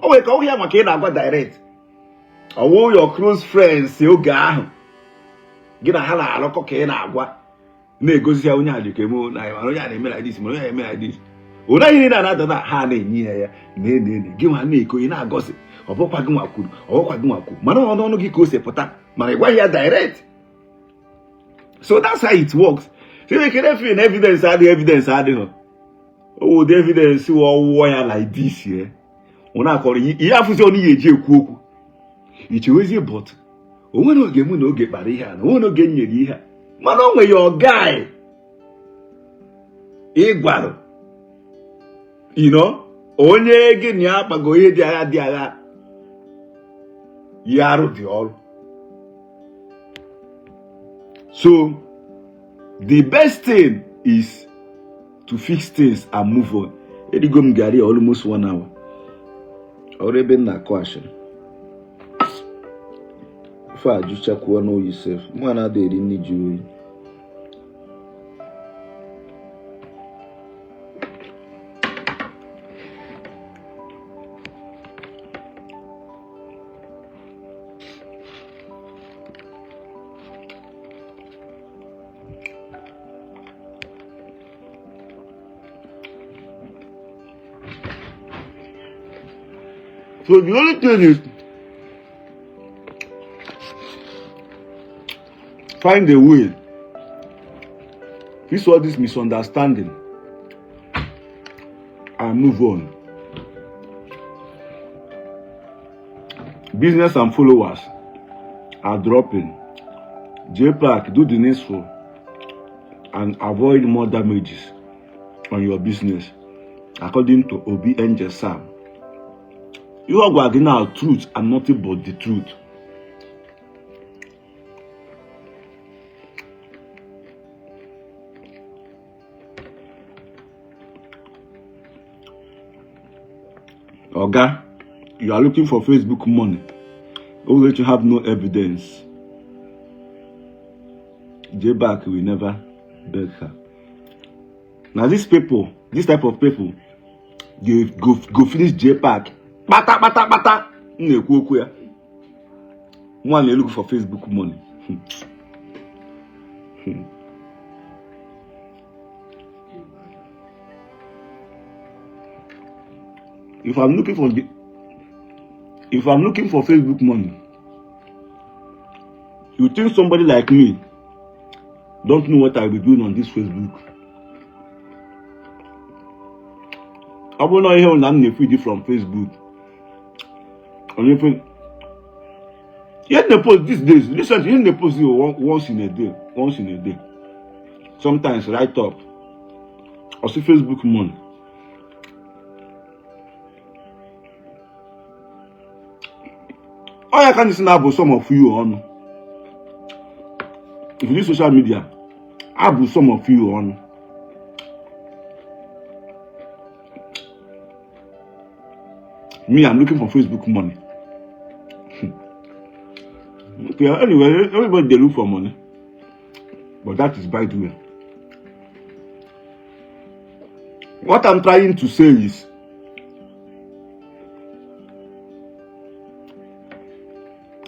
A: nwere ka ọ ya maka ị na-agwa direct ọwụ your close friends oge ahụ gị na ha na-alụkọ ka ị na-agwa na-egosi ya onye a dịka eme onye a na-eme like this onye a na-eme like this onye ihe na-anata na ha na-enye ya gị nwa na-eko ị na-agọzi ọbụkwa gị nwa kwuru mana ọnụ gị ka o si pụta mana ị gwaghị ya direct. So that's how it works. So you can feel evidence adịghị the evidence wụọ ya like this here ọ na-akọrọ ihe afụzi ọnụ ya eji ekwu okwu ichewezie but onwere oge mụ na oge kpara ihe a na onwere oge nyere ihe a mana o nwere ya ọgai ịgwarụ onye gị na ya akpago ihe dị agha ya arụ dị ọrụ. So the best thing is to fix things and move on. Edigo m gari almost 1 hour already na question fa ajuchakwa no yourself mụ na dey ri ju oyi. So the only thing is find a way. Fix all this misunderstanding and move on. Business and followers are dropping. JPAC, do the needful and avoid more damages on your business, according to Obi Angel Sam. You are working out truth and nothing but the truth. Oga, you are looking for Facebook money, although you have no evidence. JPAC will never beg her. Now these people, this type of people, they go finish JPAC. Bata. Na-ekwu okwu ya. One look for Facebook money. If I'm looking for Facebook money, you think somebody like me don't know what I'll be doing on this Facebook? I will not hear on feed from Facebook. Yet the post these days, listen, you the post once in a day. Sometimes write up. Or see Facebook money. All I can listen about some of you on. If you use social media, I have some of you on. Me, I'm looking for Facebook money. Okay, anyway, everybody they look for money. But that is by the way. What I'm trying to say is,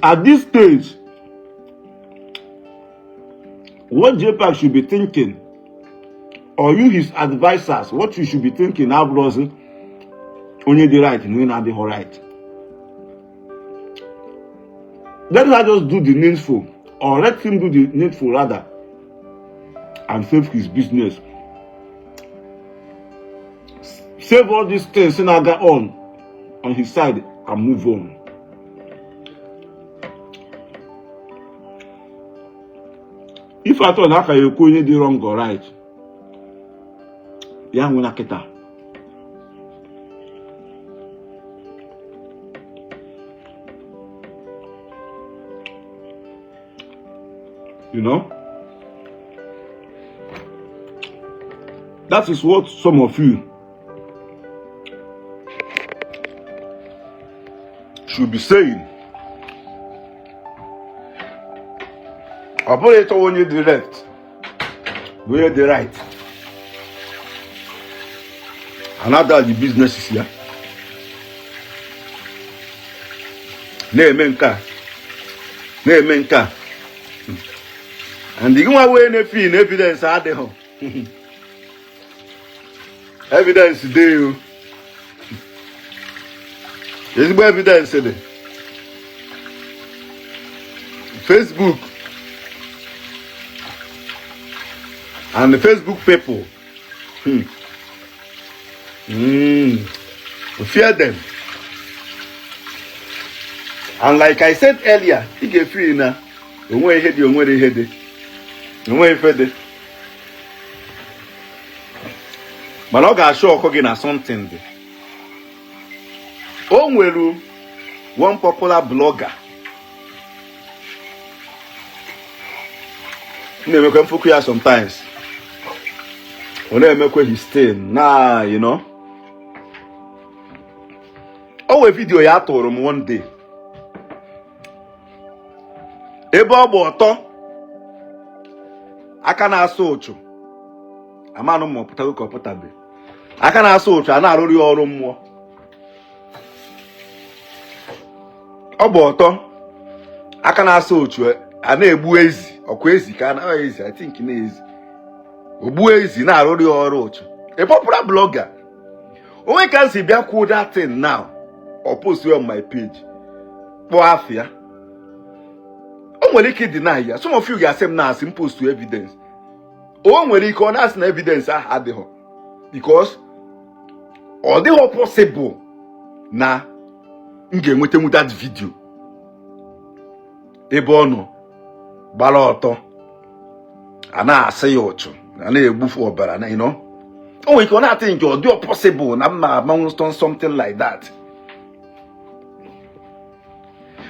A: at this stage, what jpac should be thinking, or you his advisors, what you should be thinking, only the right and we not the right. Let us just do the needful, or let him do the needful rather, and save his business. Save all these things and Saga on his side and move on. If I thought that you could do wrong or right, yeah, I'm going to you know, that is what some of you should be saying. Operator when you the left, we the right. Another the business is here. Nemenka. And the one way in evidence are there. Evidence there. There's evidence there. Facebook and the Facebook people. Fear them. And like I said earlier, you get free now. You want to head. No way further. But I got show again something. Onwelu, one popular blogger. Never come for clear sometimes. When I make his stay, nah, you know. Oh, a video I told him one day. Ebo boto. Aka na-asụ ụchụ amanụ ma ọpụtago ka ọpụtabe aka na-asụ ụchụ a na-arụrụ ọrụ mmụọ ọ bụ ọtọ aka na-asụ ụchụ a na-egbu ezi ọkwa ezi ka na ezi I think na ezi ogbu ezi na-arụrụ ọrụ ụchụ a popular blogger onwe ka nsi bịa kwuo that thing now or post on my page kpọọ afịa o nwere ike deny ya. Some of you ga-asị m na asị m post to evidence. O nwere ike ọ na-asị na evidence ahụ adịghị because ọ dịghị possible na m ga-enwetenwu that video ebe ọ nọ gbara ọtọ a na-asị ya ụchụ a na-egbufu ọbara na o nwere ike ọ na-atị nke ọ dịghị possible na mma amanwụ something like that.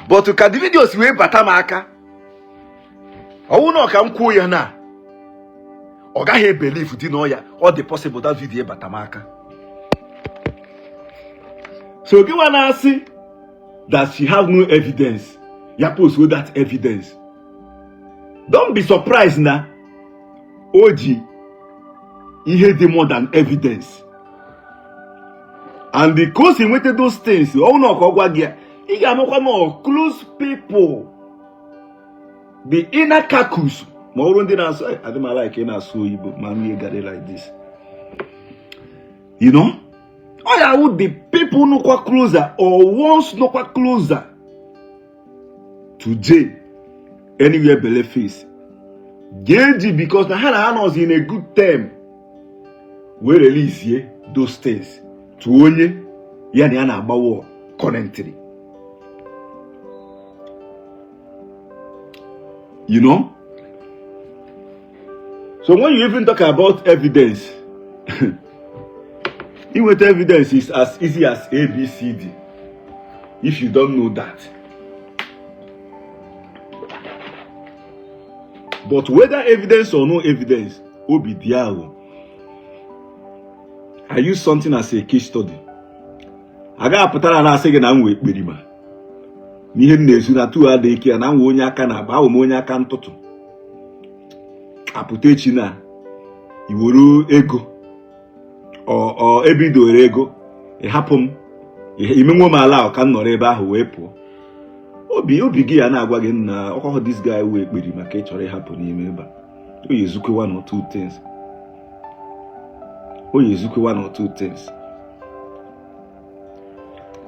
A: But ka the videos wee bata m aka ọwụ na ọka m kwuo ya na ọ gaghị believe dị n'ọya ọ dị possible that video bata m aka. So gị nwa na-asị that she have no evidence ya post with that evidence. Don't be surprised na o ji ihe dị more than evidence. And because he wanted those things ọwụ na ọka ọ gwa gị ya ị ga-amakwa more close people. The inner caucus. Ma ọrụ ndị na-asụ adịm like ị na-asụ Igbo ma mmiri gari like this. You know? All ya would the people no kwa closer or once no kwa closer to J anywhere belle face. Geji because na ha was in a good term. We release ye those things to onye ya na agbawo currently. You know? So when you even talk about evidence, even evidence is as easy as ABCD. If you don't know that. But whether evidence or no evidence, obi diawo. I use something as a case study. I got a patara na sege na nwe ekperima. Nihe nnezu na tu adeke na nwe onye aka na ba o onye aka ntutu. Aputechi na iworo ego. O ebido ego. E hapum. Imenwo ma ala o kan nọrọ ebe ahụ wee pụọ. Obi gị ya na-agwa gị na ọkọ this guy wee ekperi maka ịchọrọ ịhapụ n'ime ebe a. O yezukwe one or two things.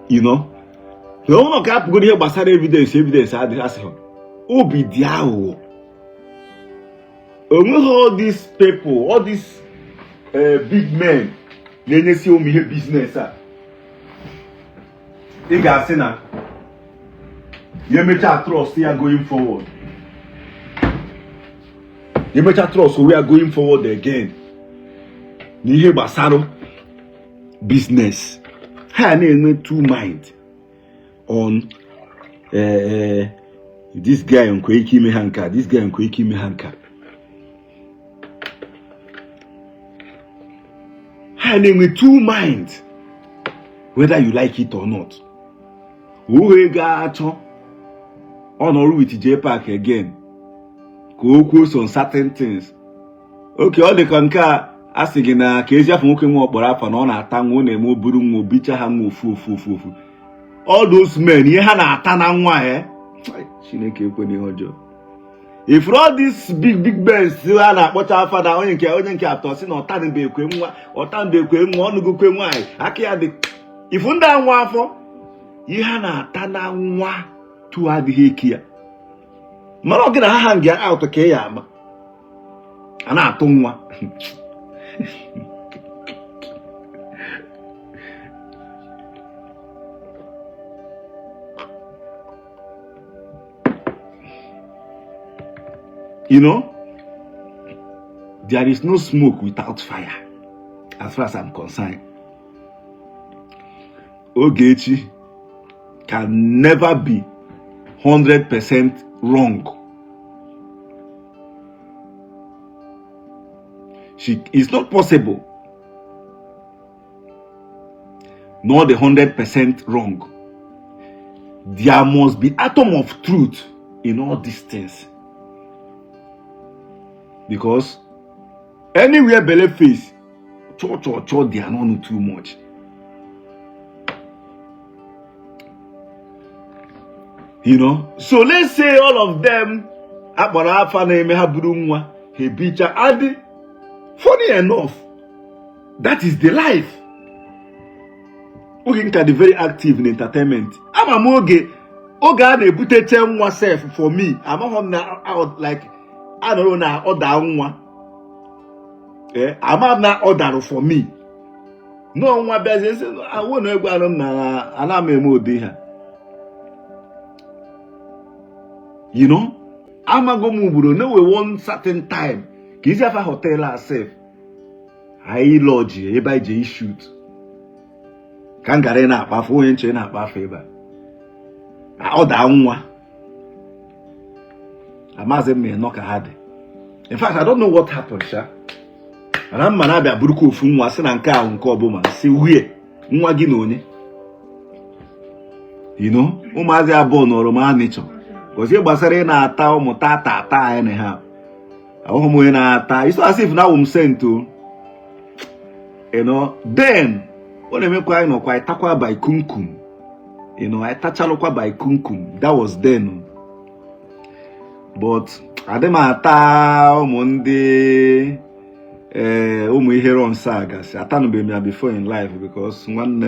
A: You know? Na ụlọ ka apụgo ihe gbasara evidence adịghị asị ha. Obi dị aghụghọ. Onweghị all these people, all these big men na-enyesi ụmụ ihe business a. Ị ga-asị na you mecha trust we are going forward. You mecha trust we are going forward again. Nihe basaro business. Ha na-enwe two mind on this guy nkwe ike ime ha nka, this guy nkwe ike ime ha nka. Ha na-enwe two mind whether you like it or not. Uwe ga-achọ honor with jpac again. Go on certain things. Okay, all the kanka asking na kezi afọ nwoke nwe okporo afa na ọ na-ata nwa na-eme oburu nwa obicha ha nwa ofu. All those men ihe ha na-ata na nwa Chineke ekwe n'ihe ọjọọ. If all these big men still na-akpọcha afa na onye nke atọ si na ọtanbe ekwe nwa ọnụgokwe nwa aka ya dị ifu ndị anwa afọ ihe ha na-ata na nwa tu adịghị ike ya. Mana ọ gị na ha hang out ka ya ama a na-atụ nwa. You know, there is no smoke without fire, as far as I'm concerned. Ogechi can never be 100% wrong. It's not possible. Nor the 100% wrong. There must be atom of truth in all these things. Because anywhere belly face, cho, they are not too much. You know? So let's say all of them, funny enough, that is the life. Oge can be very active in entertainment. I'm a moge. Oga ne bute chen myself for me. I'm out like I don't know now order one. I'm not order for me. No one business. I won't know go na alarm emo dey here. You know? I'm go move no we one certain time. Kizi afa hotel herself. I lodge e buy je shoot. Kan gare na akpa fo enche na akpa favor. I order nwa. Amaze me no ka hade. In fact, I don't know what happened, sha. And I'm man abia buruko ofu nwa se na nke ahụ nke oboma se wie nwa gi na onye. You know, ụmụazị abụọ nọrọ ma nature. Because gbasara na ata ụmụ tata anyhow. Ahụ mo na ata. It's as if now I'm sent to, you know, then when I make no kwa itakwa by kunkum. You know, I tachalokwa by kunkum. That was then. But Ademata Monday Umu Heron Saga. Atanu be me before in life because one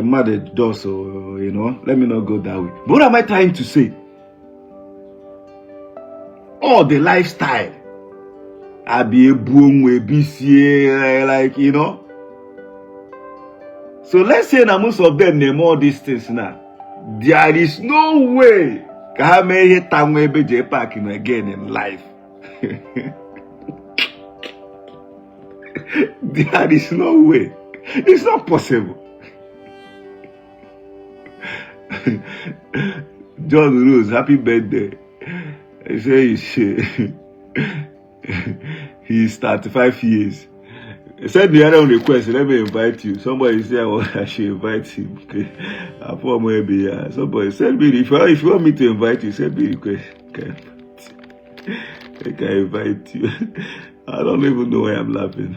A: mother does so, you know. Let me not go that way. But what am I trying to say? All the lifestyle. I be a boom we BCA like you know. So let's say that most of them name all these things now. There is no way Ka mee ihe tanwe ebe jpac no again in life. There is no way. It's not possible. John Rose, happy birthday. I say he's 35 years. I said the other request, let me invite you. Somebody said I should invite him. Okay. Somebody said me if you want me to invite you, send me a request. I can invite you. I don't even know why I'm laughing.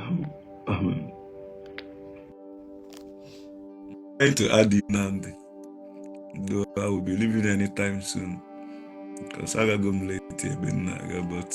A: Trying to add you now. Though I will be leaving anytime soon. Because I got to go late here, but